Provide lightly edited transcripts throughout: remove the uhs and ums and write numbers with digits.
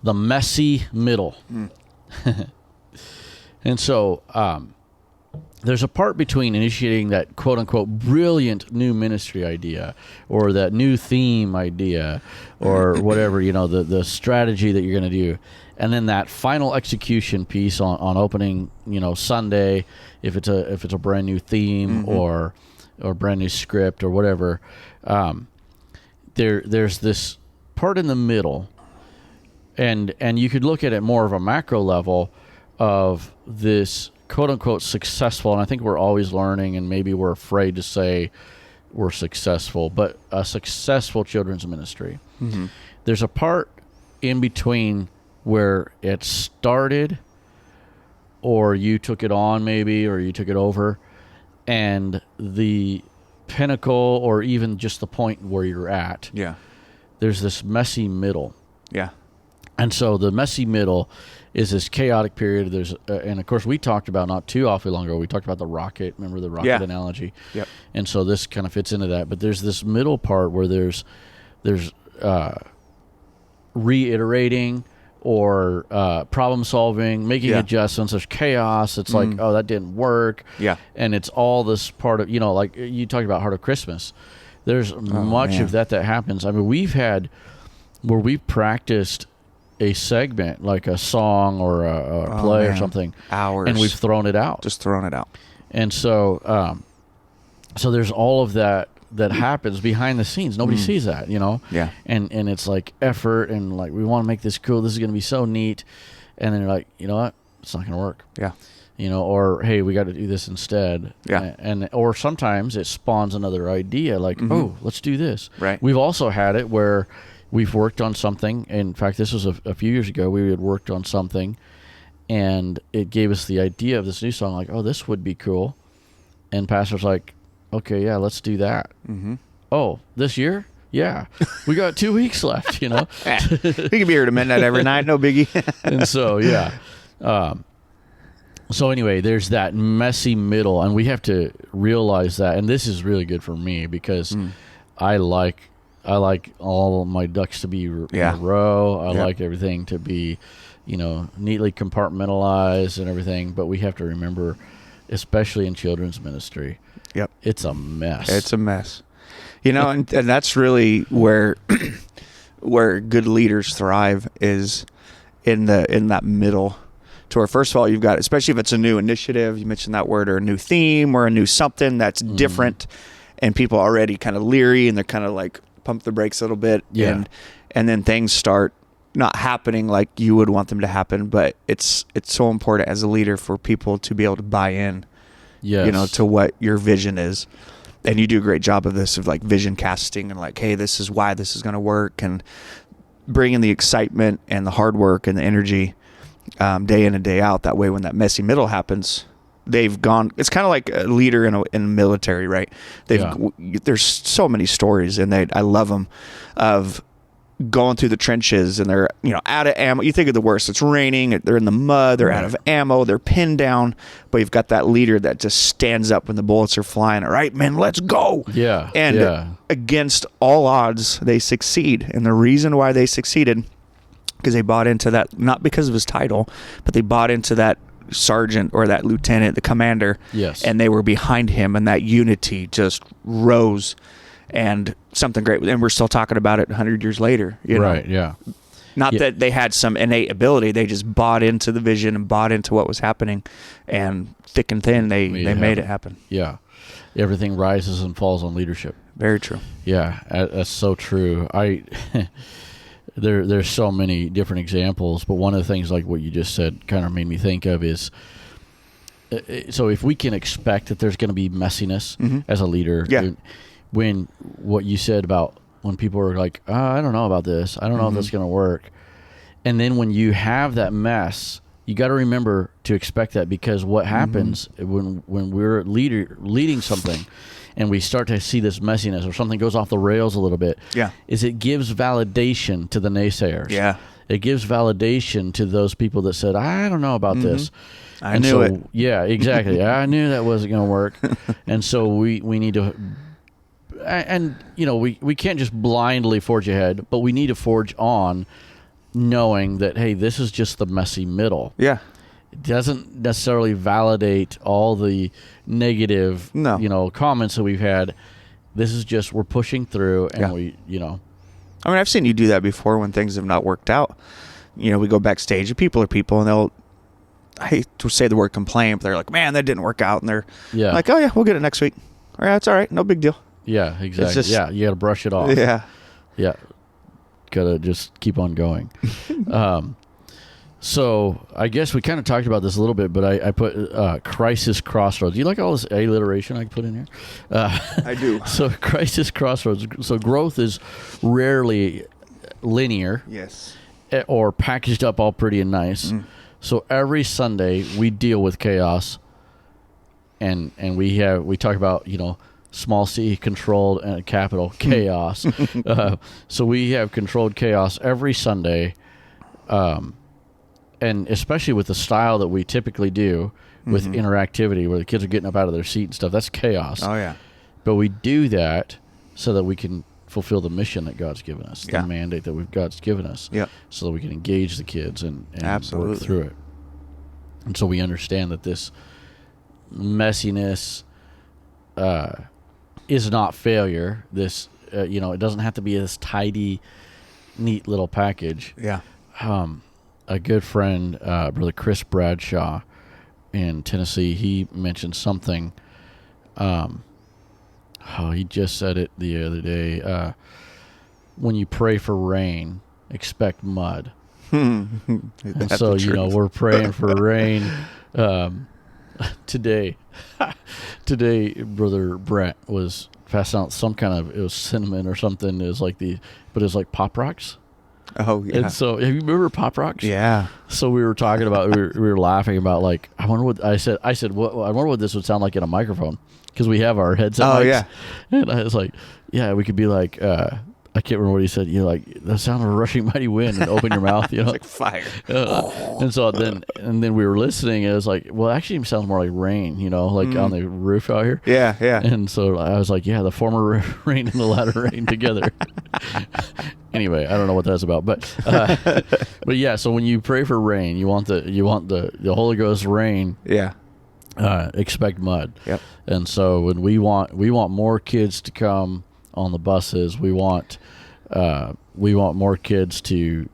the messy middle. And so there's a part between initiating that quote-unquote brilliant new ministry idea or that new theme idea or whatever, the strategy that you're going to do, and then that final execution piece on opening, Sunday, if it's a brand new theme or brand new script or whatever. There's this part in the middle, and you could look at it more of a macro level of this quote-unquote successful, and I think we're always learning, and maybe we're afraid to say we're successful, but a successful children's ministry. There's a part in between where it started, or you took it on maybe, or you took it over, and the pinnacle, or even just the point where you're at. Yeah. There's this messy middle. Yeah. And so the messy middle is this chaotic period. There's and of course we talked about not too awfully long ago. We talked about the rocket. Remember the rocket analogy? Yep. And so this kind of fits into that. But there's this middle part where there's reiterating or problem solving, making adjustments. There's chaos. It's like, oh, that didn't work. Yeah. And it's all this part of, like you talked about Heart of Christmas. There's much of that happens. I mean, we've had where we've practiced a segment, like a song or a play or something, hours, and we've thrown it out. Just thrown it out. And so, so there's all of that happens behind the scenes. Nobody sees that, Yeah. And it's like effort, and like we want to make this cool. This is going to be so neat, and then you're like, you know what? It's not going to work. Yeah. Or hey, we got to do this instead. Yeah. And or sometimes it spawns another idea, like oh, let's do this. Right. We've also had it where we've worked on something. In fact, this was a few years ago. We had worked on something, and it gave us the idea of this new song. Like, oh, this would be cool. And pastor's like, okay, yeah, let's do that. Oh, this year? Yeah, we got 2 weeks left. We can be here to midnight every night, no biggie. And so, yeah. So anyway, there's that messy middle, and we have to realize that. And this is really good for me because I like all my ducks to be in a row. I like everything to be, neatly compartmentalized and everything. But we have to remember, especially in children's ministry, it's a mess. It's a mess. And that's really where where good leaders thrive, is in that middle. To where, first of all, you've got, especially if it's a new initiative, you mentioned that word, or a new theme or a new something that's different, and people are already kind of leery and they're kind of like pump the brakes a little bit. Yeah. And then things start not happening like you would want them to happen. But it's so important as a leader for people to be able to buy in, to what your vision is. And you do a great job of this, of like vision casting and like, hey, this is why this is going to work, and bringing the excitement and the hard work and the energy day in and day out. That way, when that messy middle happens, they've gone. It's kind of like a leader in the military, right? There's so many stories, and I love them, of going through the trenches, and they're out of ammo. You think of the worst. It's raining. They're in the mud. They're out of ammo. They're pinned down. But you've got that leader that just stands up when the bullets are flying. All right, man, let's go. Yeah. And against all odds, they succeed. And the reason why they succeeded, because they bought into that, not because of his title, but they bought into that sergeant or that lieutenant, the commander. Yes. And they were behind him, and that unity just rose, and something great. And we're still talking about it 100 years later. Right, yeah. Not that they had some innate ability. They just bought into the vision and bought into what was happening, and thick and thin, they made it happen. Yeah. Everything rises and falls on leadership. Very true. Yeah, that's so true. There's so many different examples, but one of the things, like what you just said, kind of made me think of is, so if we can expect that there's going to be messiness as a leader, when what you said about when people are like, oh, I don't know about this, I don't know if that's going to work, and then when you have that mess, you got to remember to expect that, because what happens when we're leading something, and we start to see this messiness, or something goes off the rails a little bit, is it gives validation to the naysayers. Yeah. It gives validation to those people that said, I don't know about this. I knew it. Yeah, exactly. I knew that wasn't going to work. And so we need to, and we can't just blindly forge ahead, but we need to forge on knowing that, hey, this is just the messy middle. Yeah. It doesn't necessarily validate all the negative, comments that we've had. This is just, we're pushing through, and we. I mean, I've seen you do that before when things have not worked out. We go backstage, and people are people, and they'll, I hate to say the word complain, but they're like, man, that didn't work out. And they're like, oh, yeah, we'll get it next week. All right, it's all right. No big deal. Yeah, exactly. You got to brush it off. Yeah. Yeah. Got to just keep on going. So I guess we kind of talked about this a little bit, but I put crisis crossroads. Do you like all this alliteration I put in here? I do. So crisis crossroads. So growth is rarely linear. Yes. Or packaged up all pretty and nice. So every Sunday we deal with chaos, and we talk about small c controlled and capital chaos. So we have controlled chaos every Sunday. And especially with the style that we typically do with interactivity, where the kids are getting up out of their seat and stuff, that's chaos. Oh, yeah. But we do that so that we can fulfill the mission that God's given us, the mandate that God's given us, so that we can engage the kids and work through it. And so we understand that this messiness is not failure. This, it doesn't have to be this tidy, neat little package. Yeah. A good friend, Brother Chris Bradshaw in Tennessee, he mentioned something. He just said it the other day. When you pray for rain, expect mud. And so, we're praying for rain. Today, Brother Brent was passing out some kind of, it was cinnamon or something. It was like but it was like Pop Rocks. Oh, yeah. And so, have you remember Pop Rocks? Yeah. So we were talking about, we were laughing about, like, I wonder what, I said, I wonder what this would sound like in a microphone, because we have our headset mics. Yeah. And I was like, yeah, we could be like, I can't remember what he said. Like the sound of a rushing mighty wind, and open your mouth. It's like fire. And so then we were listening, and it was like, well, actually, it sounds more like rain. Like on the roof out here. Yeah, yeah. And so I was like, yeah, the former rain and the latter rain together. Anyway, I don't know what that's about, but yeah. So when you pray for rain, you want the Holy Ghost rain. Yeah. Expect mud. Yep. And so when we want more kids to come on the buses, we want more kids to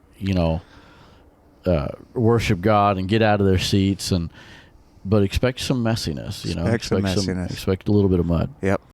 worship God and get out of their seats, but expect some messiness. Expect some messiness. Expect a little bit of mud. Yep.